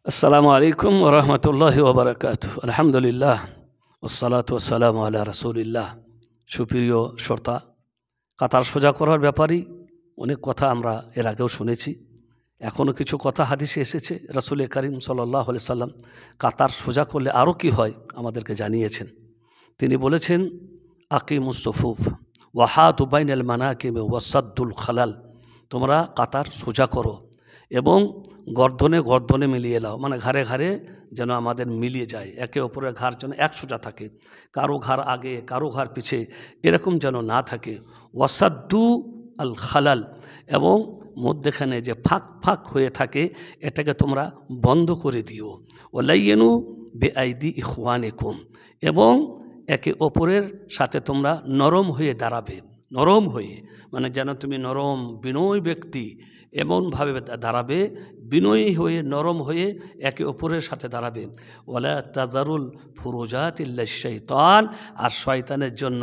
আসসালামু আলাইকুম ওয়া রাহমাতুল্লাহি ওয়া বারাকাতুহু। আলহামদুলিল্লাহ ওয়াসসালাতু ওয়াসসালামু আলা রাসূলিল্লাহ। সুপ্রিয় শ্রোতা, কাতার সোজা করার ব্যাপারেই অনেক কথা আমরা এর আগেও শুনেছি। এখনও কিছু কথা হাদিসে এসেছে। রাসূল করিম সাল্লাল্লাহু আলাইহি সাল্লাম কাতার সোজা করলে আরও কি হয় আমাদেরকে জানিয়েছেন। তিনি বলেছেন, আকিমুস সুফুফ ওয়া হাতু বাইনাল মানাকিব ওয়া সাদ্দুল খালাল। তোমরা কাতার সোজা করো এবং গর্দনে গর্দনে মিলিয়ে নাও, মানে ঘাড়ে ঘাড়ে যেন আমাদের মিলিয়ে যায়, একে অপরের ঘাড় যেন এক সোজা থাকে, কারো ঘাড় আগে কারো ঘাড় পিছে এরকম যেন না থাকে। ওয়াসাদ্দু আল খালাল, এবং মধ্যেখানে যে ফাঁক ফাঁক হয়ে থাকে এটাকে তোমরা বন্ধ করে দিও। ওয়ালাইয়েনু বেআইদি ইখওয়ানিকুম, এবং একে অপরের সাথে তোমরা নরম হয়ে দাঁড়াবে। নরম হয়ে মানে যেন তুমি নরম বিনয় ব্যক্তি এমনভাবে দাঁড়াবে, বিনয়ী হয়ে নরম হয়ে একে অপরের সাথে দাঁড়াবে। ওয়ালা তাজারুল ফুরুজাত ইল্লা শাইতান, আর শয়তানের জন্য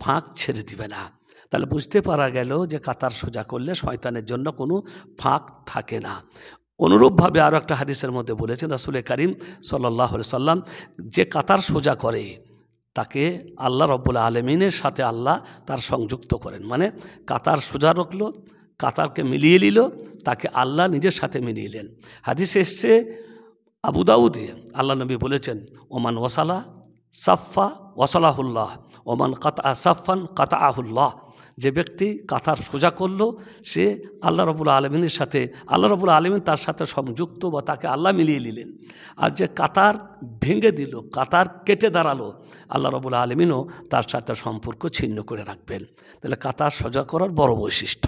ফাঁক ছেড়ে দিবে না। তাহলে বুঝতে পারা গেল যে কাতার সোজা করলে শয়তানের জন্য কোনো ফাঁক থাকে না। অনুরূপভাবে আরও একটা হাদিসের মধ্যে বলেছেন রাসূল করিম সাল্লাল্লাহু আলাইহি সাল্লাম, যে কাতার সোজা করে তাকে আল্লাহ রব্বুল আলমিনের সাথে আল্লাহ তার সংযুক্ত করেন। মানে কাতার সোজা রাখলো, কাতারকে মিলিয়ে নিল, তাকে আল্লাহ নিজের সাথে মিলিয়ে নিলেন। হাদিসে এসছে আবু দাউদে, আল্লাহ নবী বলেছেন, ওমান ওয়াসালা সাফা ওয়াসালাহুল্লাহ, ওমান কাতা সাফান কাতাআহুল্লাহ। যে ব্যক্তি কাতার সোজা করলো সে আল্লাহ রব্বুল আলমিনের সাথে, আল্লাহ রব্বুল আলমিন তার সাথে সংযুক্ত বা তাকে আল্লাহ মিলিয়ে নিলেন। আর যে কাতার ভেঙে দিল, কাতার কেটে দাঁড়ালো, আল্লাহ রব্বুল আলমিনও তার সাথে সম্পর্ক ছিন্ন করে রাখবেন। তাহলে কাতার সোজা করার বড় বৈশিষ্ট্য।